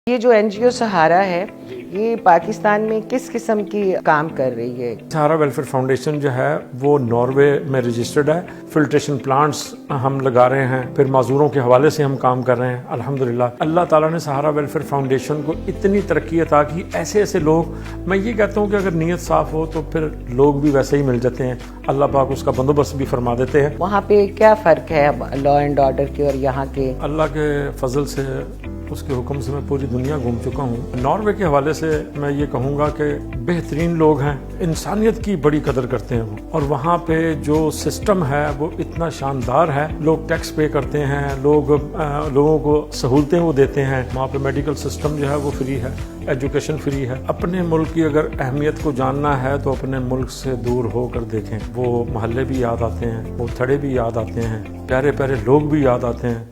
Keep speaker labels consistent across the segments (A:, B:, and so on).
A: یہ جو N G او سہارا ہے یہ پاکستان میں کس قسم کی کام کر رہی ہے؟
B: سہارا ویلفیئر فاؤنڈیشن جو ہے وہ ناروے میں رجسٹرڈ ہے. فلٹریشن پلانٹس ہم لگا رہے ہیں, پھر معذوروں کے حوالے سے ہم کام کر رہے ہیں. الحمدللہ اللہ تعالیٰ نے سہارا ویلفیئر فاؤنڈیشن کو اتنی ترقی عطا کی. ایسے لوگ, میں یہ کہتا ہوں کہ اگر نیت صاف ہو تو پھر لوگ بھی ویسے ہی مل جاتے ہیں. اللہ پاک اس کا بندوبست بھی فرما دیتے ہیں.
A: وہاں پہ کیا فرق ہے لا اینڈ آرڈر کے اور یہاں کے؟
B: اللہ کے فضل سے, اس کے حکم سے میں پوری دنیا گھوم چکا ہوں. ناروے کے حوالے سے میں یہ کہوں گا کہ بہترین لوگ ہیں, انسانیت کی بڑی قدر کرتے ہیں وہ, اور وہاں پہ جو سسٹم ہے وہ اتنا شاندار ہے. لوگ ٹیکس پے کرتے ہیں, لوگوں کو سہولتیں وہ دیتے ہیں. وہاں پہ میڈیکل سسٹم جو ہے وہ فری ہے, ایجوکیشن فری ہے. اپنے ملک کی اگر اہمیت کو جاننا ہے تو اپنے ملک سے دور ہو کر دیکھیں. وہ محلے بھی یاد آتے ہیں, وہ تھڑے بھی یاد آتے ہیں, پیارے پیارے لوگ بھی یاد آتے ہیں.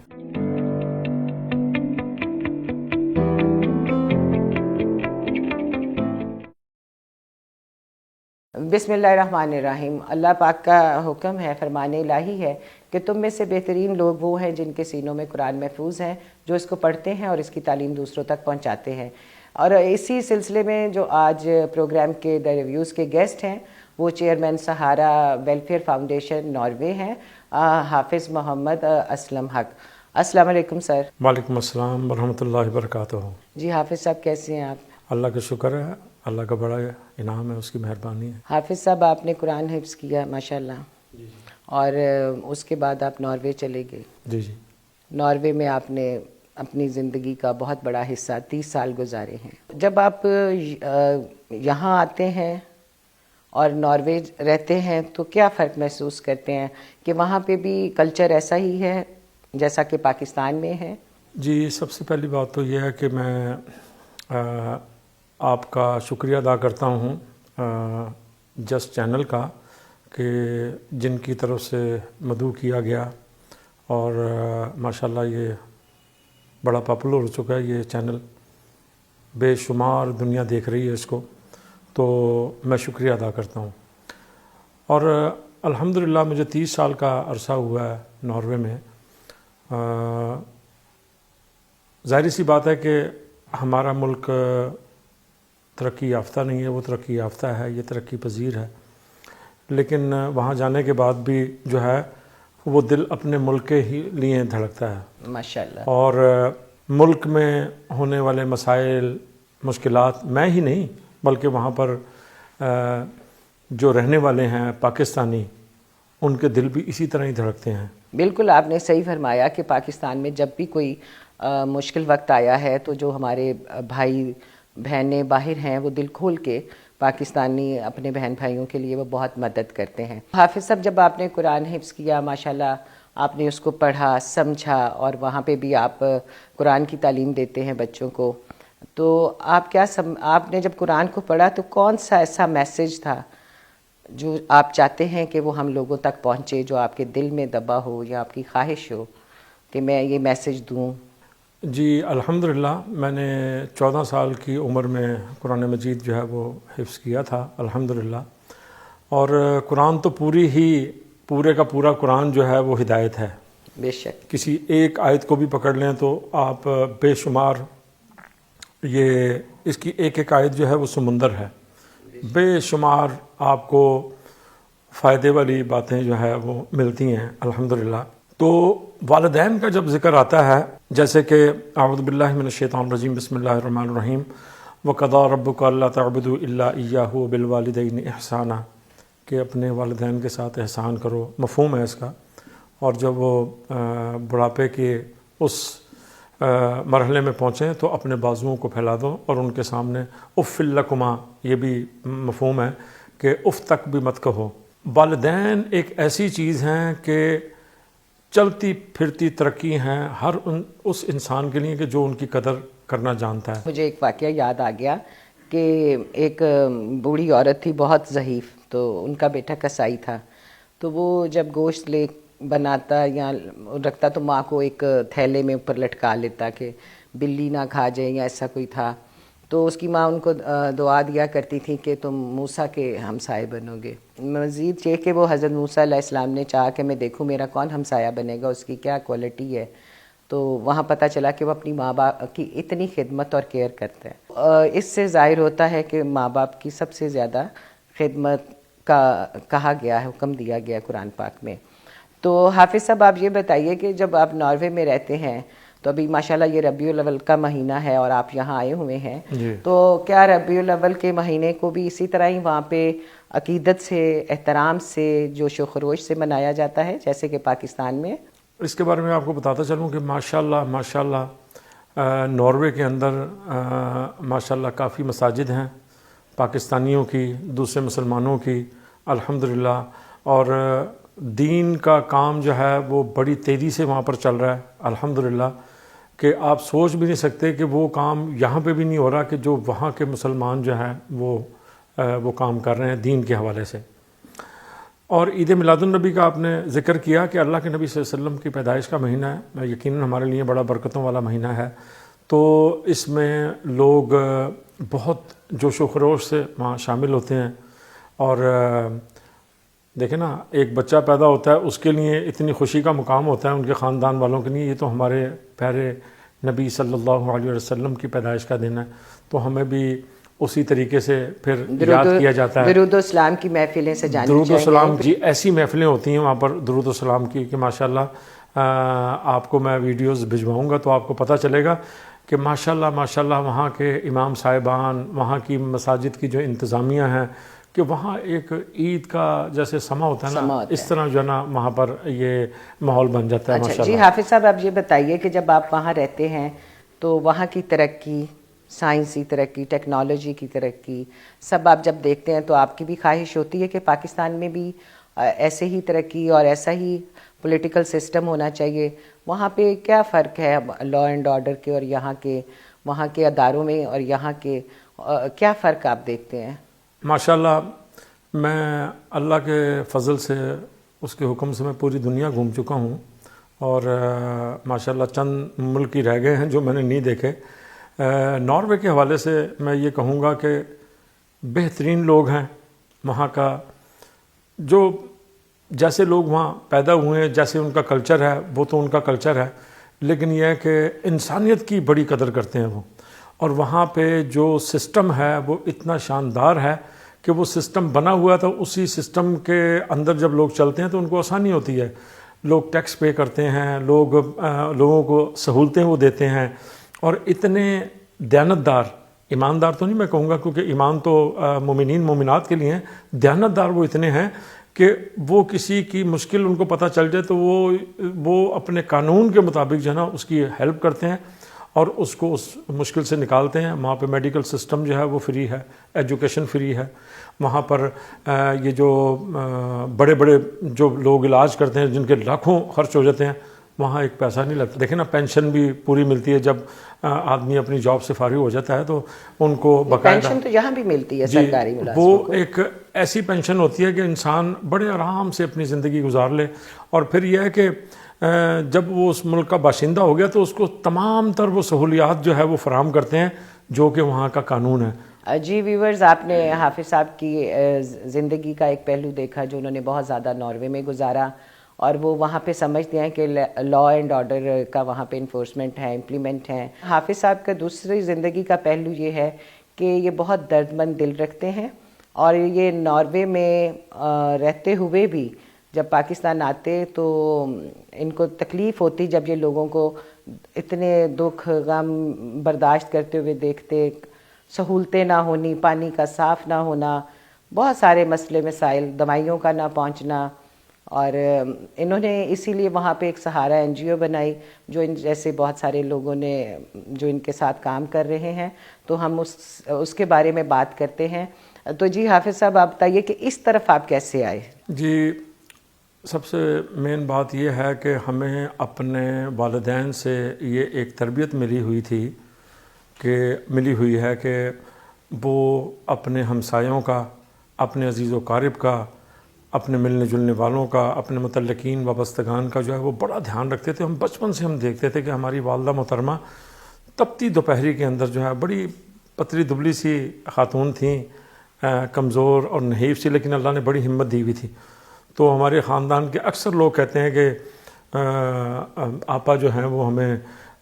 A: بسم اللہ الرحمن الرحیم. اللہ پاک کا حکم ہے, فرمان الہی ہے کہ تم میں سے بہترین لوگ وہ ہیں جن کے سینوں میں قرآن محفوظ ہیں, جو اس کو پڑھتے ہیں اور اس کی تعلیم دوسروں تک پہنچاتے ہیں. اور اسی سلسلے میں جو آج پروگرام کے دا ریویوز کے گیسٹ ہیں وہ چیئرمین سہارا ویلفیئر فاؤنڈیشن ناروے ہیں, حافظ محمد اسلم حق. السلام علیکم سر.
B: وعلیکم السلام ورحمۃ اللہ وبرکاتہ.
A: جی حافظ صاحب کیسے ہیں آپ؟
B: اللہ کا شکر ہے, اللہ کا بڑا انعام ہے, اس کی مہربانی ہے.
A: حافظ صاحب آپ نے قرآن حفظ کیا ماشاءاللہ, اور اس کے بعد آپ ناروے چلے گئے.
B: جی جی.
A: ناروے میں آپ نے اپنی زندگی کا بہت بڑا حصہ 30 سال گزارے ہیں. جب آپ یہاں آتے ہیں اور ناروے رہتے ہیں تو کیا فرق محسوس کرتے ہیں کہ وہاں پہ بھی کلچر ایسا ہی ہے جیسا کہ پاکستان میں ہے؟
B: جی, سب سے پہلی بات تو یہ ہے کہ میں آپ کا شکریہ ادا کرتا ہوں جسٹ چینل کا, کہ جن کی طرف سے مدعو کیا گیا اور ماشاءاللہ یہ بڑا پاپولر ہو چکا ہے. یہ چینل بے شمار دنیا دیکھ رہی ہے اس کو, تو میں شکریہ ادا کرتا ہوں. اور الحمدللہ مجھے 30 سال کا عرصہ ہوا ہے ناروے میں. ظاہری سی بات ہے کہ ہمارا ملک ترقی یافتہ نہیں ہے, وہ ترقی یافتہ ہے, یہ ترقی پذیر ہے. لیکن وہاں جانے کے بعد بھی جو ہے وہ دل اپنے ملک کے ہی لیے دھڑکتا ہے
A: ماشاءاللہ.
B: اور ملک میں ہونے والے مسائل, مشکلات, میں ہی نہیں بلکہ وہاں پر جو رہنے والے ہیں پاکستانی, ان کے دل بھی اسی طرح ہی دھڑکتے ہیں.
A: بالکل آپ نے صحیح فرمایا کہ پاکستان میں جب بھی کوئی مشکل وقت آیا ہے تو جو ہمارے بھائی بہنیں باہر ہیں وہ دل کھول کے پاکستانی اپنے بہن بھائیوں کے لیے وہ بہت مدد کرتے ہیں. حافظ صاحب جب آپ نے قرآن حفظ کیا ماشاءاللہ, آپ نے اس کو پڑھا سمجھا اور وہاں پہ بھی آپ قرآن کی تعلیم دیتے ہیں بچوں کو, تو آپ نے جب قرآن کو پڑھا تو کون سا ایسا میسج تھا جو آپ چاہتے ہیں کہ وہ ہم لوگوں تک پہنچے, جو آپ کے دل میں دبا ہو یا آپ کی خواہش ہو کہ میں یہ میسج دوں؟
B: جی الحمدللہ, میں نے 14 سال کی عمر میں قرآن مجید جو ہے وہ حفظ کیا تھا الحمدللہ. اور قرآن تو پورے کا پورا قرآن جو ہے وہ ہدایت ہے.
A: بے شک.
B: کسی ایک آیت کو بھی پکڑ لیں تو آپ بے شمار, یہ اس کی ایک آیت جو ہے وہ سمندر ہے, بے شمار آپ کو فائدے والی باتیں جو ہے وہ ملتی ہیں الحمدللہ. تو والدین کا جب ذکر آتا ہے, جیسے کہ اعوذ باللہ من الشیطان الرجیم, بسم اللہ الرحمن الرحیم, وَقَضَىٰ رَبُّكَ أَلَّا تَعْبُدُوا إِلَّا إِيَّاهُ وَبِالْوَالِدَيْنِ إِحْسَانًا, کہ اپنے والدین کے ساتھ احسان کرو, مفہوم ہے اس کا. اور جب وہ بڑھاپے کے اس مرحلے میں پہنچیں تو اپنے بازوؤں کو پھیلا دو اور ان کے سامنے اف لکما, یہ بھی مفہوم ہے کہ اف تک بھی مت کہو. والدین ایک ایسی چیز ہیں کہ چلتی پھرتی ترقی ہیں ہر اس انسان کے لیے کہ جو ان کی قدر کرنا جانتا ہے.
A: مجھے ایک واقعہ یاد آ گیا کہ ایک بوڑھی عورت تھی بہت ضعیف, تو ان کا بیٹا کسائی تھا, تو وہ جب گوشت بناتا یا رکھتا تو ماں کو ایک تھیلے میں اوپر لٹکا لیتا کہ بلی نہ کھا جائے یا ایسا کوئی تھا. تو اس کی ماں ان کو دعا دیا کرتی تھی کہ تم موسیٰ کے ہمسائے بنو گے. مزید یہ کہ وہ حضرت موسیٰ علیہ السلام نے چاہا کہ میں دیکھوں میرا کون ہمسایہ بنے گا, اس کی کیا کوالٹی ہے. تو وہاں پتہ چلا کہ وہ اپنی ماں باپ کی اتنی خدمت اور کیئر کرتے ہیں. اس سے ظاہر ہوتا ہے کہ ماں باپ کی سب سے زیادہ خدمت کا کہا گیا ہے، حکم دیا گیا ہے قرآن پاک میں. تو حافظ صاحب آپ یہ بتائیے کہ جب آپ ناروے میں رہتے ہیں تو ابھی ماشاءاللہ یہ ربیع الاول کا مہینہ ہے اور آپ یہاں آئے ہوئے ہیں، تو کیا ربیع الاول کے مہینے کو بھی اسی طرح ہی وہاں پہ عقیدت سے، احترام سے، جوش و خروش سے منایا جاتا ہے جیسے کہ پاکستان میں؟
B: اس کے بارے میں آپ کو بتاتا چلوں کہ ماشاءاللہ ناروے کے اندر ماشاءاللہ کافی مساجد ہیں پاکستانیوں کی، دوسرے مسلمانوں کی الحمدللہ، اور دین کا کام جو ہے وہ بڑی تیزی سے وہاں پر چل رہا ہے الحمدللہ، کہ آپ سوچ بھی نہیں سکتے کہ وہ کام یہاں پہ بھی نہیں ہو رہا کہ جو وہاں کے مسلمان جو ہیں وہ کام کر رہے ہیں دین کے حوالے سے. اور عید میلاد النبی کا آپ نے ذکر کیا کہ اللہ کے نبی صلی اللہ علیہ وسلم کی پیدائش کا مہینہ ہے، یقیناً ہمارے لیے بڑا برکتوں والا مہینہ ہے. تو اس میں لوگ بہت جوش و خروش سے وہاں شامل ہوتے ہیں. اور دیکھیں نا، ایک بچہ پیدا ہوتا ہے اس کے لیے اتنی خوشی کا مقام ہوتا ہے ان کے خاندان والوں کے لیے. یہ تو ہمارے پیارے نبی صلی اللہ علیہ وسلم کی پیدائش کا دن ہے، تو ہمیں بھی اسی طریقے سے پھر یاد کیا جاتا ہے.
A: درود و سلام کی محفلیں سے جانی
B: درود و سلام، جی ایسی محفلیں ہوتی ہیں وہاں پر درود و سلام کی کہ ماشاءاللہ آپ کو میں ویڈیوز بھجواؤں گا تو آپ کو پتہ چلے گا کہ ماشاءاللہ وہاں کے امام صاحبان، وہاں کی مساجد کی جو انتظامیہ ہیں، کہ وہاں ایک عید کا جیسے سما ہوتا ہے نا، اس طرح جو ہے نا وہاں پر یہ ماحول بن جاتا ہے ماشاءاللہ.
A: جی حافظ صاحب آپ یہ بتائیے کہ جب آپ وہاں رہتے ہیں تو وہاں کی ترقی، سائنسی ترقی، ٹیکنالوجی کی ترقی سب آپ جب دیکھتے ہیں تو آپ کی بھی خواہش ہوتی ہے کہ پاکستان میں بھی ایسے ہی ترقی اور ایسا ہی پولیٹیکل سسٹم ہونا چاہیے. وہاں پہ کیا فرق ہے لا اینڈ آرڈر کے اور یہاں کے، وہاں کے اداروں میں اور یہاں کے، کیا فرق آپ دیکھتے ہیں؟
B: ماشاءاللہ میں اللہ کے فضل سے، اس کے حکم سے میں پوری دنیا گھوم چکا ہوں، اور ماشاءاللہ چند ملک ہی رہ گئے ہیں جو میں نے نہیں دیکھے. ناروے کے حوالے سے میں یہ کہوں گا کہ بہترین لوگ ہیں وہاں کا. جو جیسے لوگ وہاں پیدا ہوئے ہیں، جیسے ان کا کلچر ہے وہ تو ان کا کلچر ہے، لیکن یہ ہے کہ انسانیت کی بڑی قدر کرتے ہیں وہ. اور وہاں پہ جو سسٹم ہے وہ اتنا شاندار ہے کہ وہ سسٹم بنا ہوا تھا، اسی سسٹم کے اندر جب لوگ چلتے ہیں تو ان کو آسانی ہوتی ہے. لوگ ٹیکس پے کرتے ہیں، لوگوں کو سہولتیں وہ دیتے ہیں، اور اتنے دیانتدار، ایماندار تو نہیں میں کہوں گا کیونکہ ایمان تو مومنین مومنات کے لیے ہیں، دیانتدار وہ اتنے ہیں کہ وہ کسی کی مشکل ان کو پتہ چل جائے تو وہ اپنے قانون کے مطابق جو ہے نا اس کی ہیلپ کرتے ہیں اور اس کو اس مشکل سے نکالتے ہیں. وہاں پہ میڈیکل سسٹم جو ہے وہ فری ہے، ایجوکیشن فری ہے. وہاں پر یہ جو بڑے بڑے جو لوگ علاج کرتے ہیں جن کے لاکھوں خرچ ہو جاتے ہیں، وہاں ایک پیسہ نہیں لگتا. دیکھیں نا، پینشن بھی پوری ملتی ہے جب آدمی اپنی جاب سے فارغ ہو جاتا ہے تو ان کو باقاعدہ
A: پینشن تو یہاں بھی ملتی ہے سرکاری ملازموں
B: وہ
A: کو.
B: ایک ایسی پینشن ہوتی ہے کہ انسان بڑے آرام سے اپنی زندگی گزار لے. اور پھر یہ ہے کہ جب وہ اس ملک کا باشندہ ہو گیا تو اس کو تمام تر وہ سہولیات جو ہے وہ فراہم کرتے ہیں جو کہ وہاں کا قانون ہے.
A: جی ویورز، آپ نے حافظ صاحب کی زندگی کا ایک پہلو دیکھا جو انہوں نے بہت زیادہ ناروے میں گزارا، اور وہ وہاں پہ سمجھتے ہیں کہ لا اینڈ آرڈر کا وہاں پہ انفورسمنٹ ہے، امپلیمنٹ ہے. حافظ صاحب کا دوسری زندگی کا پہلو یہ ہے کہ یہ بہت درد مند دل رکھتے ہیں، اور یہ ناروے میں رہتے ہوئے بھی جب پاکستان آتے تو ان کو تکلیف ہوتی جب یہ لوگوں کو اتنے دکھ غم برداشت کرتے ہوئے دیکھتے، سہولتیں نہ ہونی، پانی کا صاف نہ ہونا، بہت سارے مسئلے مسائل، دوائیوں کا نہ پہنچنا. اور انہوں نے اسی لیے وہاں پہ ایک سہارا NGO بنائی جو ان جیسے بہت سارے لوگوں نے جو ان کے ساتھ کام کر رہے ہیں، تو ہم اس کے بارے میں بات کرتے ہیں. تو جی حافظ صاحب آپ بتائیے کہ اس طرف آپ کیسے آئے؟
B: جی سب سے مین بات یہ ہے کہ ہمیں اپنے والدین سے یہ ایک تربیت ملی ہوئی ہے کہ وہ اپنے ہمسایوں کا، اپنے عزیز و قارب کا، اپنے ملنے جلنے والوں کا، اپنے متعلقین وابستگان کا جو ہے وہ بڑا دھیان رکھتے تھے. ہم بچپن سے ہم دیکھتے تھے کہ ہماری والدہ محترمہ تپتی دوپہری کے اندر جو ہے بڑی پتلی دبلی سی خاتون تھیں، کمزور اور نحیف سی، لیکن اللہ نے بڑی ہمت دی ہوئی تھی. تو ہمارے خاندان کے اکثر لوگ کہتے ہیں کہ آپا جو ہیں وہ ہمیں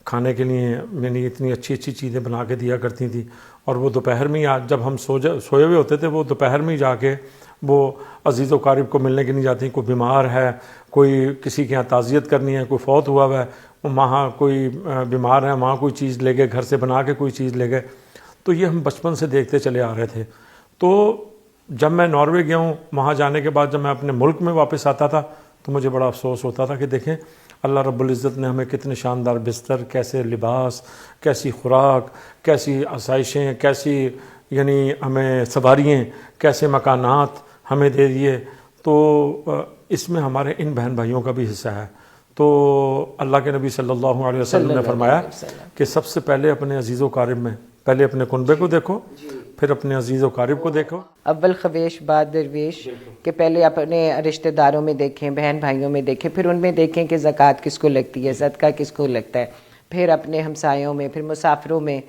B: کھانے کے لیے یعنی اتنی اچھی اچھی چیزیں بنا کے دیا کرتی تھیں، اور وہ دوپہر میں ہی جب ہم سوئے ہوئے ہوتے تھے وہ دوپہر میں ہی جا کے وہ عزیز و قارب کو ملنے کے نہیں جاتی، کوئی بیمار ہے، کوئی کسی کے یہاں تعزیت کرنی ہے، کوئی فوت ہوا ہے، وہاں کوئی بیمار ہے، وہاں کوئی چیز لے گئے، گھر سے بنا کے کوئی چیز لے گئے. تو یہ ہم بچپن سے دیکھتے چلے آ رہے تھے. تو جب میں ناروے گیا ہوں، وہاں جانے کے بعد جب میں اپنے ملک میں واپس آتا تھا تو مجھے بڑا افسوس ہوتا تھا کہ دیکھیں اللہ رب العزت نے ہمیں کتنے شاندار بستر، کیسے لباس، کیسی خوراک، کیسی آسائشیں، کیسی یعنی ہمیں سواریاں، کیسے مکانات ہمیں دے دیے. تو اس میں ہمارے ان بہن بھائیوں کا بھی حصہ ہے. تو اللہ کے نبی صلی اللہ علیہ وسلم نے فرمایا کہ سب سے پہلے اپنے عزیز و قارب میں پہلے اپنے کنبے کو دیکھو، پھر اپنے عزیز و قارب کو دیکھو.
A: اول خویش بعد درویش، کہ پہلے اپنے رشتہ داروں میں دیکھیں، بہن بھائیوں میں دیکھیں، پھر ان میں دیکھیں کہ زکوٰۃ کس کو لگتی ہے، صدقہ کس کو لگتا ہے، پھر اپنے ہمسایوں میں، پھر مسافروں میں،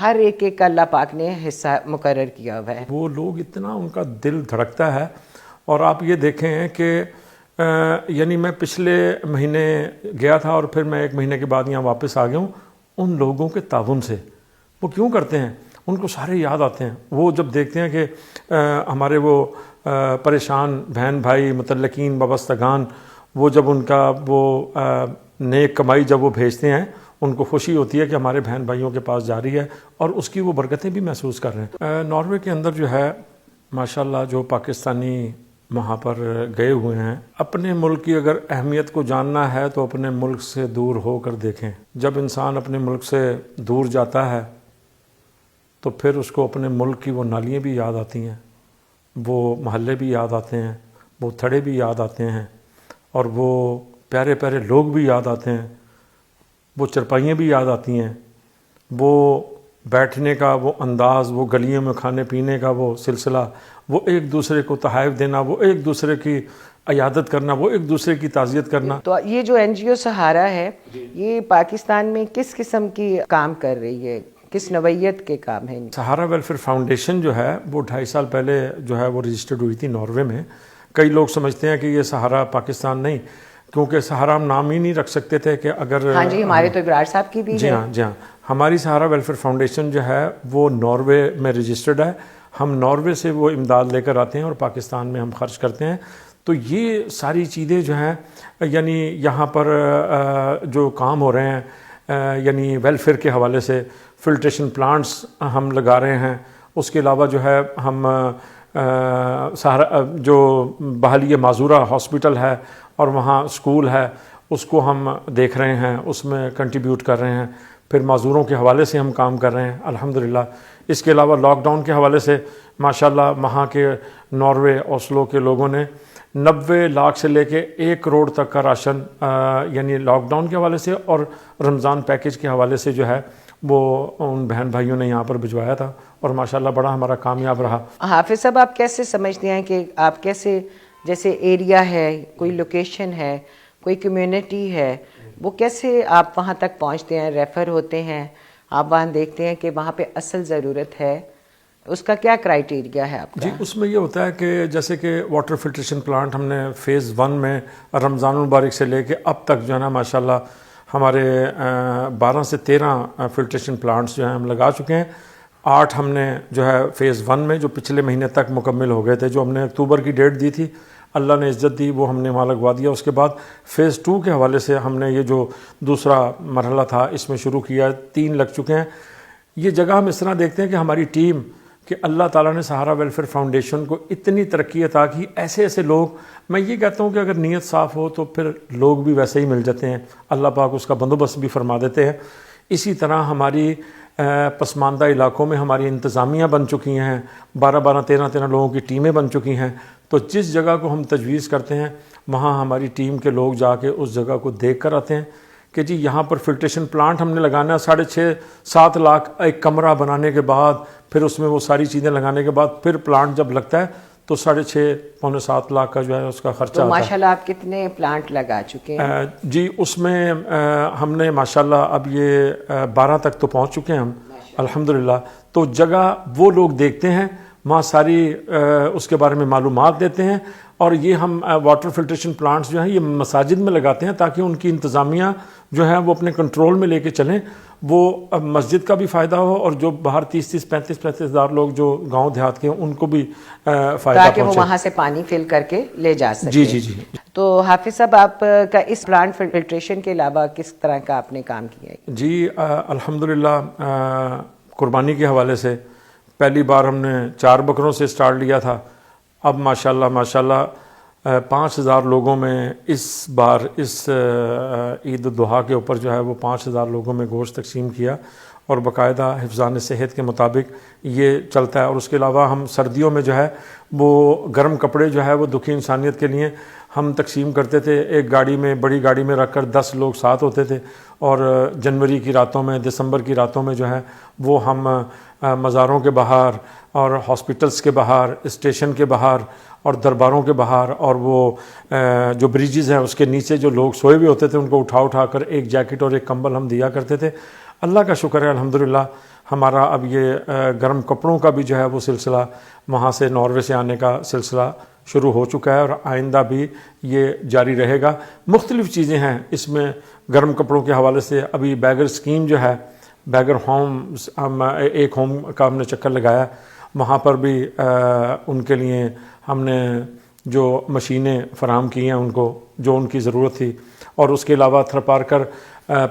A: ہر ایک کا اللہ پاک نے حصہ مقرر کیا ہوا ہے.
B: وہ لوگ اتنا ان کا دل دھڑکتا ہے. اور آپ یہ دیکھیں کہ یعنی میں پچھلے مہینے گیا تھا اور پھر میں 1 مہینے کے بعد یہاں واپس آ گیا ہوں. ان لوگوں کے تعاون سے وہ کیوں کرتے ہیں، ان کو سارے یاد آتے ہیں. وہ جب دیکھتے ہیں کہ ہمارے وہ پریشان بہن بھائی متعلقین وابستگان، وہ جب ان کا وہ نیک کمائی جب وہ بھیجتے ہیں، ان کو خوشی ہوتی ہے کہ ہمارے بہن بھائیوں کے پاس جا رہی ہے اور اس کی وہ برکتیں بھی محسوس کر رہے ہیں. ناروے کے اندر جو ہے ماشاءاللہ جو پاکستانی وہاں پر گئے ہوئے ہیں، اپنے ملک کی اگر اہمیت کو جاننا ہے تو اپنے ملک سے دور ہو کر دیکھیں. جب انسان اپنے ملک سے دور جاتا ہے تو پھر اس کو اپنے ملک کی وہ نالیاں بھی یاد آتی ہیں، وہ محلے بھی یاد آتے ہیں، وہ تھڑے بھی یاد آتے ہیں، اور وہ پیارے پیارے لوگ بھی یاد آتے ہیں، وہ چرپائیاں بھی یاد آتی ہیں، وہ بیٹھنے کا وہ انداز، وہ گلیوں میں کھانے پینے کا وہ سلسلہ، وہ ایک دوسرے کو تحائف دینا، وہ ایک دوسرے کی عیادت کرنا، وہ ایک دوسرے کی تعزیت کرنا.
A: تو یہ جو NGO سہارا ہے یہ پاکستان میں کس قسم کی کام کر رہی ہے، کس نوعیت کے کام ہیں؟
B: سہارا ویلفیئر فاؤنڈیشن جو ہے وہ 2.5 سال پہلے جو ہے وہ رجسٹرڈ ہوئی تھی ناروے میں. کئی لوگ سمجھتے ہیں کہ یہ سہارا پاکستان نہیں، کیونکہ سہارا ہم نام ہی نہیں رکھ سکتے تھے کہ اگر
A: ہاں جی ہمارے تو ابرار صاحب کی بھی
B: جی ہاں جی ہاں ہماری سہارا ویلفیئر فاؤنڈیشن جو ہے وہ ناروے میں رجسٹرڈ ہے. ہم ناروے سے وہ امداد لے کر آتے ہیں اور پاکستان میں ہم خرچ کرتے ہیں. تو یہ ساری چیزیں جو ہیں یعنی یہاں پر جو کام ہو رہے ہیں یعنی ویلفیئر کے حوالے سے فلٹریشن پلانٹس ہم لگا رہے ہیں. اس کے علاوہ جو ہے ہم سہارا جو بحالی معذورہ ہاسپٹل ہے اور وہاں اسکول ہے اس کو ہم دیکھ رہے ہیں، اس میں کنٹریبیوٹ کر رہے ہیں. پھر معذوروں کے حوالے سے ہم کام کر رہے ہیں الحمدللہ. اس کے علاوہ لاک ڈاؤن کے حوالے سے ماشاءاللہ وہاں کے ناروے اوسلو کے لوگوں نے 90 لاکھ سے لے کے 1 کروڑ تک کا راشن یعنی لاک ڈاؤن کے حوالے سے اور رمضان پیکج کے حوالے سے جو ہے وہ ان بہن بھائیوں نے یہاں پر بھجوایا تھا اور ماشاءاللہ بڑا ہمارا کامیاب رہا.
A: حافظ صاحب آپ کیسے سمجھتے ہیں کہ آپ کیسے، جیسے ایریا ہے، کوئی لوکیشن ہے، کوئی کمیونٹی ہے، وہ کیسے آپ وہاں تک پہنچتے ہیں، ریفر ہوتے ہیں، آپ وہاں دیکھتے ہیں کہ وہاں پہ اصل ضرورت ہے، اس کا کیا کرائیٹیریا ہے آپ کا؟
B: جی اس میں یہ ہوتا ہے کہ جیسے کہ واٹر فلٹریشن پلانٹ ہم نے فیز 1 میں رمضان المبارک سے لے کے اب تک جو ہے نا ماشاءاللہ ہمارے 12 سے 13 فلٹریشن پلانٹس جو ہیں ہم لگا چکے ہیں. 8 ہم نے جو ہے فیز 1 میں جو پچھلے مہینے تک مکمل ہو گئے تھے، جو ہم نے اکتوبر کی ڈیٹ دی تھی، اللہ نے عزت دی، وہ ہم نے وہاں لگوا دیا. اس کے بعد فیز 2 کے حوالے سے ہم نے یہ جو دوسرا مرحلہ تھا اس میں شروع کیا، 3 لگ چکے ہیں. یہ جگہ ہم اس طرح دیکھتے ہیں کہ ہماری ٹیم کہ اللہ تعالیٰ نے سہارا ویلفیئر فاؤنڈیشن کو اتنی ترقی عطا کی، ایسے ایسے لوگ، میں یہ کہتا ہوں کہ اگر نیت صاف ہو تو پھر لوگ بھی ویسے ہی مل جاتے ہیں، اللہ پاک اس کا بندوبست بھی فرما دیتے ہیں. اسی طرح ہماری پسماندہ علاقوں میں ہماری انتظامیہ بن چکی ہیں، 12 13 لوگوں کی ٹیمیں بن چکی ہیں. تو جس جگہ کو ہم تجویز کرتے ہیں وہاں ہماری ٹیم کے لوگ جا کے اس جگہ کو دیکھ کر آتے ہیں کہ جی یہاں پر فلٹریشن پلانٹ ہم نے لگانا ہے. 6.5-7 لاکھ ایک کمرہ بنانے کے بعد، پھر اس میں وہ ساری چیزیں لگانے کے بعد پھر پلانٹ جب لگتا ہے تو 6.5-7 لاکھ کا جو ہے اس کا خرچہ آتا ہے.
A: ماشاءاللہ آپ کتنے پلانٹ لگا چکے ہیں؟
B: جی اس میں ہم نے ماشاءاللہ اب یہ 12 تک تو پہنچ چکے ہیں ہم الحمدللہ. تو جگہ وہ لوگ دیکھتے ہیں، وہاں ساری اس کے بارے میں معلومات دیتے ہیں. اور یہ ہم واٹر فلٹریشن پلانٹس جو ہیں یہ مساجد میں لگاتے ہیں تاکہ ان کی انتظامیہ جو ہے وہ اپنے کنٹرول میں لے کے چلیں. وہ مسجد کا بھی فائدہ ہو اور جو باہر 30-30 35 ہزار لوگ جو گاؤں دیہات کے ہیں ان کو بھی فائدہ پہنچے,
A: تاکہ وہ وہاں سے پانی فل کر کے لے جا سکیں.
B: جی جی جی.
A: تو حافظ صاحب آپ کا اس پلانٹ فلٹریشن کے علاوہ کس طرح کا آپ نے کام کیا ہے؟
B: جی الحمدللہ قربانی کے حوالے سے پہلی بار ہم نے 4 بکروں سے سٹارٹ لیا تھا. اب ماشاءاللہ 5,000 لوگوں میں اس بار اس عید الضحیٰ کے اوپر جو ہے وہ 5,000 لوگوں میں گوشت تقسیم کیا, اور باقاعدہ حفظان صحت کے مطابق یہ چلتا ہے. اور اس کے علاوہ ہم سردیوں میں جو ہے وہ گرم کپڑے جو ہے وہ دکھی انسانیت کے لیے ہم تقسیم کرتے تھے. ایک گاڑی میں, بڑی گاڑی میں رکھ کر 10 لوگ ساتھ ہوتے تھے, اور جنوری کی راتوں میں, دسمبر کی راتوں میں جو ہے وہ ہم مزاروں کے باہر اور ہاسپٹلس کے باہر, اسٹیشن کے باہر اور درباروں کے باہر, اور وہ جو بریجز ہیں اس کے نیچے جو لوگ سوئے ہوئے ہوتے تھے ان کو اٹھا کر ایک جیکٹ اور ایک کمبل ہم دیا کرتے تھے. اللہ کا شکر ہے الحمدللہ ہمارا اب یہ گرم کپڑوں کا بھی جو ہے وہ سلسلہ وہاں سے ناروے سے آنے کا سلسلہ شروع ہو چکا ہے, اور آئندہ بھی یہ جاری رہے گا. مختلف چیزیں ہیں اس میں گرم کپڑوں کے حوالے سے. ابھی بیگر اسکیم جو ہے, بیگر ہوم, ہم ایک ہوم کا ہم نے چکر لگایا, وہاں پر بھی ان کے لیے ہم نے جو مشینیں فراہم کی ہیں ان کو جو ان کی ضرورت تھی. اور اس کے علاوہ تھرپارکر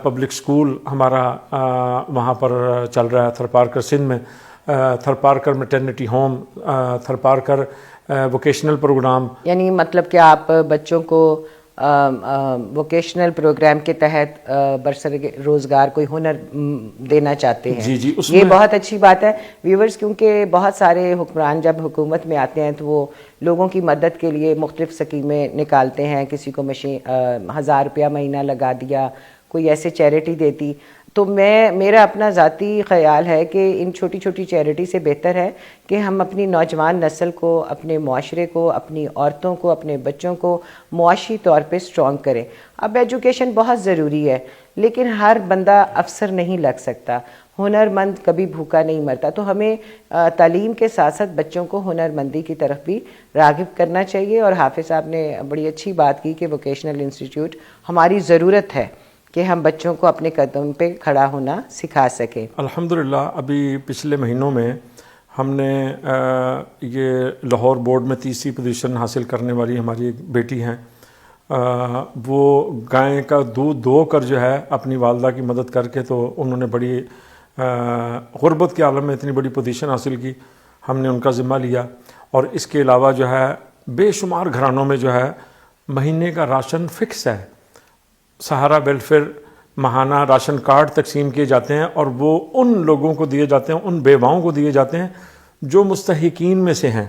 B: پبلک سکول ہمارا وہاں پر چل رہا ہے تھرپارکر سندھ میں, Tharparkar maternity home, Tharparkar vocational programme.
A: یعنی مطلب کہ آپ بچوں کو ووکیشنل پروگرام کے تحت برسر روزگار کوئی ہنر دینا چاہتے ہیں.
B: جی جی,
A: یہ بہت اچھی بات ہے ویورز, کیونکہ بہت سارے حکمران جب حکومت میں آتے ہیں تو وہ لوگوں کی مدد کے لیے مختلف سکیمیں نکالتے ہیں. کسی کو 1,000 روپیہ مہینہ لگا دیا, کوئی ایسے چیریٹی دیتی. تو میرا اپنا ذاتی خیال ہے کہ ان چھوٹی چھوٹی چیریٹی سے بہتر ہے کہ ہم اپنی نوجوان نسل کو, اپنے معاشرے کو, اپنی عورتوں کو, اپنے بچوں کو معاشی طور پہ سٹرونگ کریں. اب ایجوکیشن بہت ضروری ہے لیکن ہر بندہ افسر نہیں لگ سکتا, ہنر مند کبھی بھوکا نہیں مرتا. تو ہمیں تعلیم کے ساتھ ساتھ بچوں کو ہنر مندی کی طرف بھی راغب کرنا چاہیے. اور حافظ صاحب نے بڑی اچھی بات کی کہ ووکیشنل انسٹیٹیوٹ ہماری ضرورت ہے کہ ہم بچوں کو اپنے قدم پہ کھڑا ہونا سکھا سکیں.
B: الحمدللہ ابھی پچھلے مہینوں میں ہم نے یہ لاہور بورڈ میں 30ری پوزیشن حاصل کرنے والی ہماری ایک بیٹی ہیں, وہ گائے کا دودھ دھو کر جو ہے اپنی والدہ کی مدد کر کے, تو انہوں نے بڑی غربت کے عالم میں اتنی بڑی پوزیشن حاصل کی. ہم نے ان کا ذمہ لیا. اور اس کے علاوہ جو ہے بے شمار گھرانوں میں جو ہے مہینے کا راشن فکس ہے. سہارا ویلفیئر ماہانہ راشن کارڈ تقسیم کیے جاتے ہیں, اور وہ ان لوگوں کو دیے جاتے ہیں, ان بیواؤں کو دیے جاتے ہیں جو مستحقین میں سے ہیں.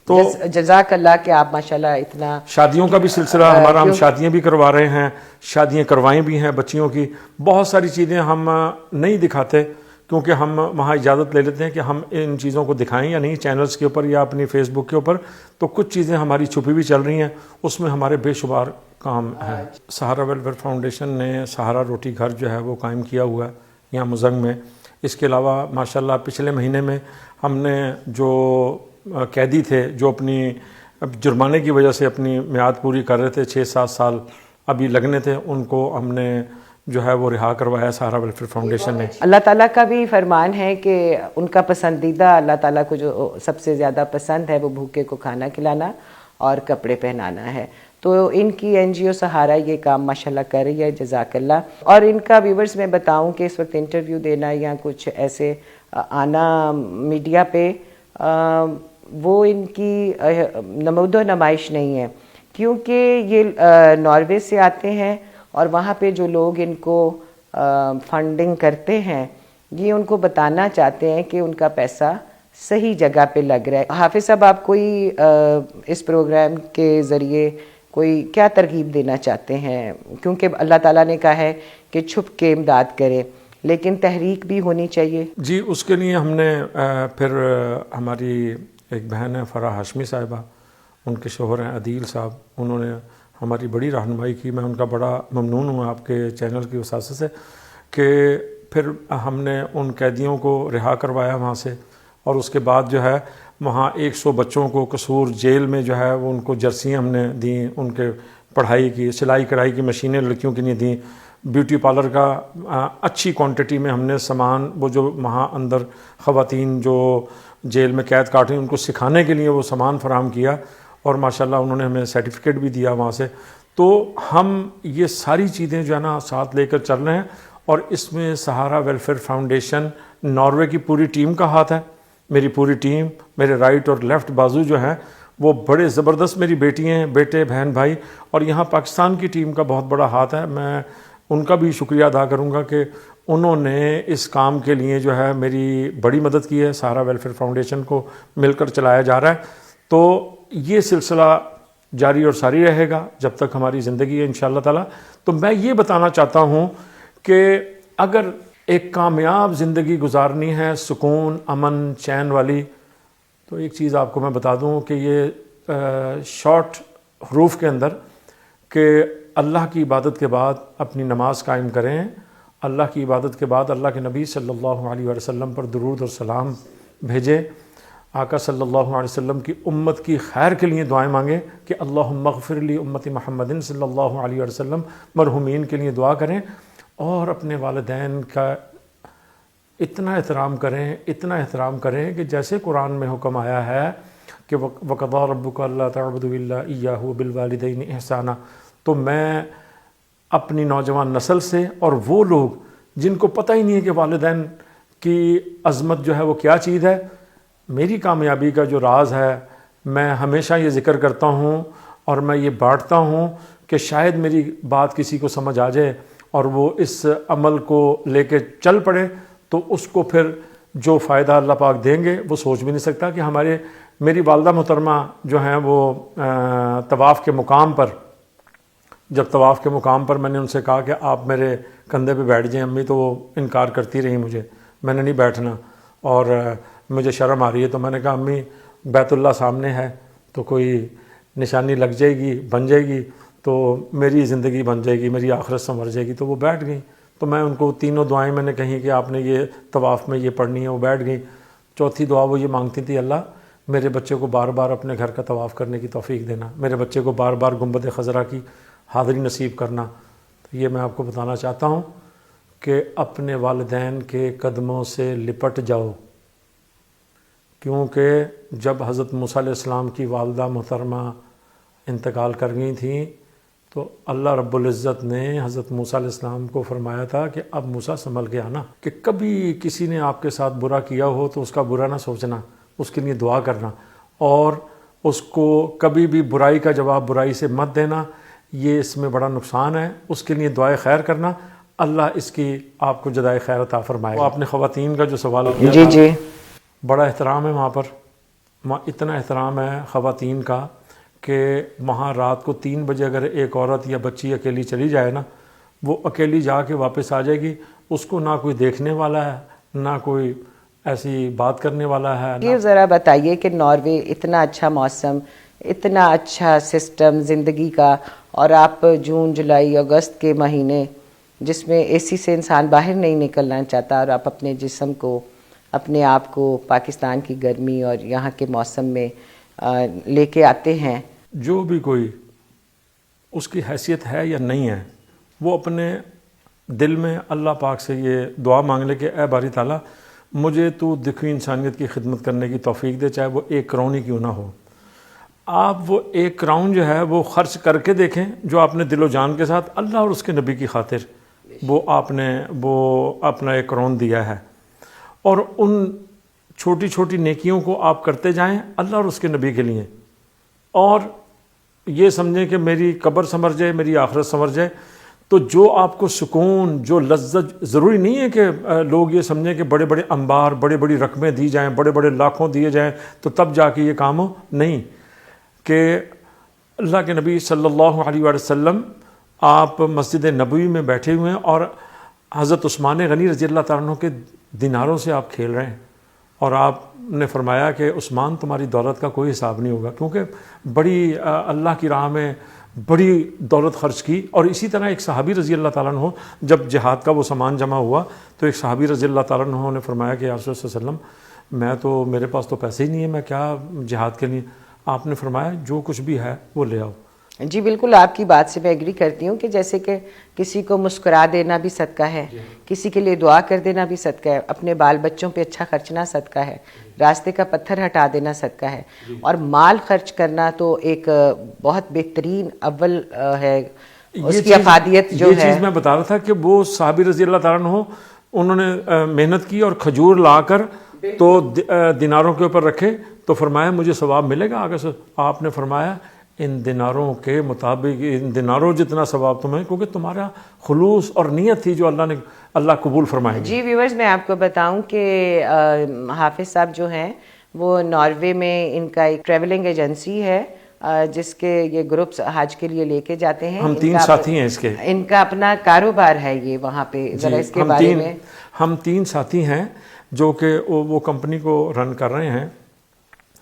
B: تو
A: جزاک اللہ کہ آپ ماشاءاللہ اتنا.
B: شادیوں کا بھی سلسلہ ہمارا, ہم شادیاں بھی کروا رہے ہیں, شادیاں کروائیں بھی ہیں بچیوں کی. بہت ساری چیزیں ہم نہیں دکھاتے کیونکہ ہم وہاں اجازت لے لیتے ہیں کہ ہم ان چیزوں کو دکھائیں یا نہیں چینلز کے اوپر یا اپنی فیس بک کے اوپر. تو کچھ چیزیں ہماری چھپی بھی چل رہی ہیں, اس میں ہمارے بے شمار کام ہے. سہارا ویلفیئر فاؤنڈیشن نے سہارا روٹی گھر جو ہے وہ قائم کیا ہوا ہے یہاں مزنگ میں. اس کے علاوہ ماشاءاللہ پچھلے مہینے میں ہم نے جو قیدی تھے جو اپنی جرمانے کی وجہ سے اپنی میعاد پوری کر رہے تھے, 6-7 سال ابھی لگنے تھے, ان کو ہم نے جو ہے وہ رہا کروایا سہارا ویلفیئر فاؤنڈیشن نے.
A: اللہ تعالیٰ کا بھی فرمان ہے کہ ان کا پسندیدہ, اللہ تعالیٰ کو جو سب سے زیادہ پسند ہے وہ بھوکے کو کھانا کھلانا اور کپڑے پہنانا ہے. تو ان کی NGO سہارا یہ کام ماشاءاللہ کر رہی ہے, جزاک اللہ. اور ان کا ویورز میں بتاؤں کہ اس وقت انٹرویو دینا یا کچھ ایسے آنا میڈیا پہ وہ ان کی نمود و نمائش نہیں ہے, کیونکہ یہ ناروے سے آتے ہیں اور وہاں پہ جو لوگ ان کو فنڈنگ کرتے ہیں یہ ان کو بتانا چاہتے ہیں کہ ان کا پیسہ صحیح جگہ پہ لگ رہا ہے. حافظ صاحب آپ کوئی اس پروگرام کے ذریعے کوئی کیا ترغیب دینا چاہتے ہیں, کیونکہ اللہ تعالیٰ نے کہا ہے کہ چھپ کے امداد کرے لیکن تحریک بھی ہونی چاہیے.
B: جی اس کے لیے ہم نے پھر ہماری ایک بہن ہے فرح ہاشمی صاحبہ, ان کے شوہر ہیں عدیل صاحب, انہوں نے ہماری بڑی رہنمائی کی. میں ان کا بڑا ممنون ہوں آپ کے چینل کی وساطت سے کہ پھر ہم نے ان قیدیوں کو رہا کروایا وہاں سے, اور اس کے بعد جو ہے وہاں 100 بچوں کو قصور جیل میں جو ہے وہ ان کو جرسیاں ہم نے دیں، ان کے پڑھائی کی، سلائی کڑھائی کی مشینیں لڑکیوں کے لیے دیں، بیوٹی پارلر کا اچھی کوانٹٹی میں ہم نے سامان، وہ جو وہاں اندر خواتین جو جیل میں قید کاٹ رہی ہیں ان کو سکھانے کے لیے وہ سامان فراہم کیا، اور ماشاءاللہ انہوں نے ہمیں سرٹیفکیٹ بھی دیا وہاں سے. تو ہم یہ ساری چیزیں جو ہے نا ساتھ لے کر چل رہے ہیں، اور اس میں سہارا ویلفیئر فاؤنڈیشن ناروے کی پوری ٹیم کا ہاتھ ہے. میری پوری ٹیم، میرے رائٹ اور لیفٹ بازو جو ہیں وہ بڑے زبردست میری بیٹی ہیں، بیٹے، بہن، بھائی، اور یہاں پاکستان کی ٹیم کا بہت بڑا ہاتھ ہے. میں ان کا بھی شکریہ ادا کروں گا کہ انہوں نے اس کام کے لیے جو ہے میری بڑی مدد کی ہے. سہارا ویلفیئر فاؤنڈیشن کو مل کر چلایا جا رہا ہے. تو یہ سلسلہ جاری اور ساری رہے گا جب تک ہماری زندگی ہے انشاءاللہ تعالی. تو میں یہ بتانا چاہتا ہوں کہ اگر ایک کامیاب زندگی گزارنی ہے، سکون، امن، چین والی، تو ایک چیز آپ کو میں بتا دوں کہ یہ شارٹ حروف کے اندر کہ اللہ کی عبادت کے بعد اپنی نماز قائم کریں، اللہ کی عبادت کے بعد اللہ کے نبی صلی اللہ علیہ وسلم پر درود اور سلام بھیجیں، آقا صلی اللہ علیہ وسلم کی امت کی خیر کے لیے دعائیں مانگیں کہ اللہم اغفر لی امت محمد صلی اللہ علیہ وسلم، مرحومین کے لیے دعا کریں، اور اپنے والدین کا اتنا احترام کریں، اتنا احترام کریں کہ جیسے قرآن میں حکم آیا ہے کہ وَقَضَىٰ رَبُّكَ أَلَّا تَعْبُدُوا إِلَّا إِيَّاهُ وَبِالْوَالِدَيْنِ إِحْسَانًا. تو میں اپنی نوجوان نسل سے، اور وہ لوگ جن کو پتہ ہی نہیں ہے کہ والدین کی عظمت جو ہے وہ کیا چیز ہے، میری کامیابی کا جو راز ہے میں ہمیشہ یہ ذکر کرتا ہوں اور میں یہ بانٹتا ہوں کہ شاید میری بات کسی کو سمجھ آ جائے اور وہ اس عمل کو لے کے چل پڑے، تو اس کو پھر جو فائدہ اللہ پاک دیں گے وہ سوچ بھی نہیں سکتا. کہ میری والدہ محترمہ جو ہیں وہ طواف کے مقام پر، جب طواف کے مقام پر میں نے ان سے کہا کہ آپ میرے کندھے پہ بیٹھ جائیں امی، تو وہ انکار کرتی رہی مجھے، میں نے نہیں بیٹھنا اور مجھے شرم آ رہی ہے. تو میں نے کہا امی بیت اللہ سامنے ہے تو کوئی نشانی لگ جائے گی، بن جائے گی تو میری زندگی بن جائے گی، میری آخرت سنور جائے گی. تو وہ بیٹھ گئیں. تو میں ان کو تینوں دعائیں میں نے کہیں کہ آپ نے یہ طواف میں یہ پڑھنی ہے، وہ بیٹھ گئیں. چوتھی دعا وہ یہ مانگتی تھی، اللہ میرے بچے کو بار بار اپنے گھر کا طواف کرنے کی توفیق دینا، میرے بچے کو بار بار گنبد خضرا کی حاضری نصیب کرنا. تو یہ میں آپ کو بتانا چاہتا ہوں کہ اپنے والدین کے قدموں سے لپٹ جاؤ، کیونکہ جب حضرت موسیٰ علیہ السلام کی والدہ محترمہ انتقال کر گئی تھیں تو اللہ رب العزت نے حضرت موسیٰ علیہ السلام کو فرمایا تھا کہ اب موسیٰ سنبھل گیا نا، کہ کبھی کسی نے آپ کے ساتھ برا کیا ہو تو اس کا برا نہ سوچنا، اس کے لیے دعا کرنا، اور اس کو کبھی بھی برائی کا جواب برائی سے مت دینا، یہ اس میں بڑا نقصان ہے. اس کے لیے دعائے خیر کرنا، اللہ اس کی آپ کو جزائے خیر عطا فرمائے. آپ نے خواتین کا جو سوال کیا
A: جی جی،
B: بڑا احترام ہے وہاں پر، اتنا احترام ہے خواتین کا کہ وہاں رات کو 3 بجے اگر ایک عورت یا بچی اکیلی چلی جائے نا، وہ اکیلی جا کے واپس آ جائے گی، اس کو نہ کوئی دیکھنے والا ہے، نہ کوئی ایسی بات کرنے والا ہے.
A: یہ ذرا بتائیے کہ ناروے اتنا اچھا موسم، اتنا اچھا سسٹم زندگی کا، اور آپ جون، جولائی، اگست کے مہینے جس میں اے سی سے انسان باہر نہیں نکلنا چاہتا، اور آپ اپنے جسم کو، اپنے آپ کو پاکستان کی گرمی اور یہاں کے موسم میں لے کے آتے ہیں.
B: جو بھی کوئی اس کی حیثیت ہے یا نہیں ہے، وہ اپنے دل میں اللہ پاک سے یہ دعا مانگ لے کہ اے باری تعالیٰ مجھے تو دکھی انسانیت کی خدمت کرنے کی توفیق دے، چاہے وہ 1 کراؤن ہی کیوں نہ ہو. آپ وہ 1 کراؤن جو ہے وہ خرچ کر کے دیکھیں، جو آپ نے دل و جان کے ساتھ اللہ اور اس کے نبی کی خاطر وہ آپ نے وہ اپنا 1 کراؤن دیا ہے، اور ان چھوٹی چھوٹی نیکیوں کو آپ کرتے جائیں اللہ اور اس کے نبی کے لیے، اور یہ سمجھیں کہ میری قبر سنور جائے، میری آخرت سنور جائے. تو جو آپ کو سکون، جو لذت، ضروری نہیں ہے کہ لوگ یہ سمجھیں کہ بڑے بڑے انبار، بڑے بڑی رقمیں دی جائیں، بڑے بڑے لاکھوں دیے جائیں تو تب جا کے یہ کام ہو. نہیں، کہ اللہ کے نبی صلی اللہ علیہ وسلم آپ مسجد نبوی میں بیٹھے ہوئے ہیں اور حضرت عثمان غنی رضی اللہ تعالیٰ عنہ کے دیناروں سے آپ کھیل رہے ہیں، اور آپ نے فرمایا کہ عثمان تمہاری دولت کا کوئی حساب نہیں ہوگا، کیونکہ بڑی اللہ کی راہ میں بڑی دولت خرچ کی. اور اسی طرح ایک صحابی رضی اللہ تعالیٰ عنہ، جب جہاد کا وہ سامان جمع ہوا تو ایک صحابی رضی اللہ تعالیٰ عنہ نے فرمایا کہ یا رسول اللہ صلی اللہ علیہ وسلم میں تو میرے پاس تو پیسے ہی نہیں ہیں، میں کیا جہاد کے لیے. آپ نے فرمایا جو کچھ بھی ہے وہ لے آؤ.
A: جی بالکل آپ کی بات سے میں ایگری کرتی ہوں کہ جیسے کہ کسی کو مسکرا دینا بھی صدقہ ہے، کسی کے لیے دعا کر دینا بھی صدقہ ہے، اپنے بال بچوں پہ اچھا خرچنا صدقہ ہے، راستے کا پتھر ہٹا دینا صدقہ ہے، اور مال خرچ کرنا تو ایک بہت بہترین اول ہے، اس کی افادیت جو
B: یہ
A: ہے.
B: چیز میں بتا رہا تھا کہ وہ صحابی رضی اللہ تعالیٰ عنہ انہوں نے محنت کی اور کھجور لا کر تو دیناروں کے اوپر رکھے تو فرمایا مجھے ثواب ملے گا آگے سے. آپ نے فرمایا ان دیناروں کے مطابق ان دیناروں جتنا ثواب تمہیں، کیونکہ تمہارا خلوص اور نیت تھی جو اللہ قبول فرمائیں گے.
A: جی ویورز میں آپ کو بتاؤں کہ حافظ صاحب جو ہیں وہ ناروے میں ان کا ایک ٹریولنگ ایجنسی ہے جس کے یہ گروپس حج کے لیے لے کے جاتے ہیں.
B: ہم 3 ساتھی ہیں اس کے.
A: ان کا اپنا کاروبار ہے یہ وہاں پہ، ذرا اس کے بارے میں.
B: ہم 3 ساتھی ہیں جو کہ وہ کمپنی کو رن کر رہے ہیں.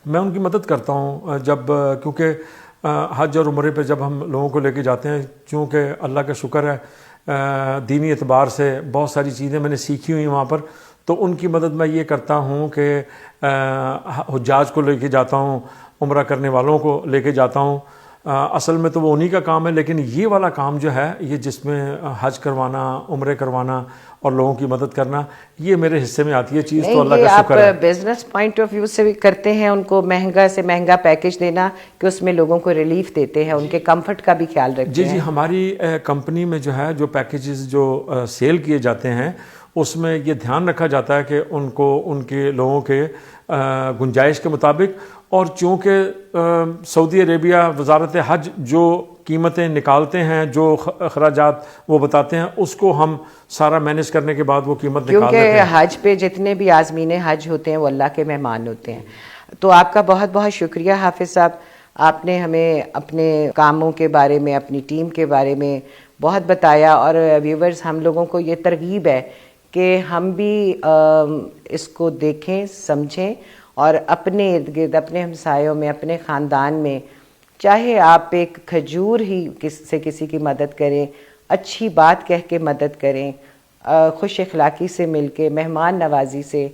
B: میں ان کی مدد کرتا ہوں جب، کیونکہ حج اور عمرے پہ جب ہم لوگوں کو لے کے جاتے ہیں، چونکہ اللہ کا شکر ہے دینی اعتبار سے بہت ساری چیزیں میں نے سیکھی ہوئی وہاں پر، تو ان کی مدد میں یہ کرتا ہوں کہ حجاج کو لے کے جاتا ہوں، عمرہ کرنے والوں کو لے کے جاتا ہوں. اصل میں تو وہ انہی کا کام ہے، لیکن یہ والا کام جو ہے یہ جس میں حج کروانا، عمرے کروانا اور لوگوں کی مدد کرنا، یہ میرے حصے میں آتی ہے چیز. تو اللہ کا شکر ہے.
A: آپ بزنس پوائنٹ آف ویو سے بھی کرتے ہیں ان کو مہنگا سے مہنگا پیکج دینا کہ اس میں لوگوں کو ریلیف دیتے ہیں، ان کے کمفرٹ کا بھی خیال رکھتے ہیں.
B: جی ہماری کمپنی میں جو ہے جو پیکیجز جو سیل کیے جاتے ہیں اس میں یہ دھیان رکھا جاتا ہے کہ ان کو ان کے لوگوں کے گنجائش کے مطابق، اور چونکہ سعودی عربیہ وزارت حج جو قیمتیں نکالتے ہیں، جو اخراجات وہ بتاتے ہیں، اس کو ہم سارا مینیج کرنے کے بعد وہ قیمت نکال دیتے ہیں.
A: کیونکہ حج پہ جتنے بھی عازمین حج ہوتے ہیں وہ اللہ کے مہمان ہوتے ہیں. تو آپ کا بہت بہت شکریہ حافظ صاحب، آپ نے ہمیں اپنے کاموں کے بارے میں، اپنی ٹیم کے بارے میں بہت بتایا، اور ویورز ہم لوگوں کو یہ ترغیب ہے کہ ہم بھی اس کو دیکھیں، سمجھیں، اور اپنے ارد گرد، اپنے ہمسایوں میں، اپنے خاندان میں، چاہے آپ ایک کھجور ہی کسی کی مدد کریں، اچھی بات کہہ کے مدد کریں، خوش اخلاقی سے مل کے، مہمان نوازی سے،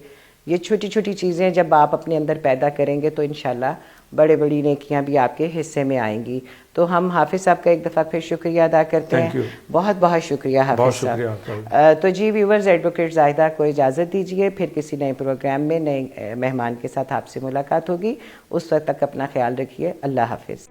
A: یہ چھوٹی چھوٹی چیزیں جب آپ اپنے اندر پیدا کریں گے تو انشاءاللہ بڑے بڑی نیکیاں بھی آپ کے حصے میں آئیں گی. تو ہم حافظ صاحب کا ایک دفعہ پھر شکریہ ادا کرتے ہیں. بہت بہت شکریہ حافظ صاحب. تو جی ویورز، ایڈوکیٹ زاہدہ کو اجازت دیجیے، پھر کسی نئے پروگرام میں نئے مہمان کے ساتھ آپ سے ملاقات ہوگی. اس وقت تک اپنا خیال رکھیے. اللہ حافظ.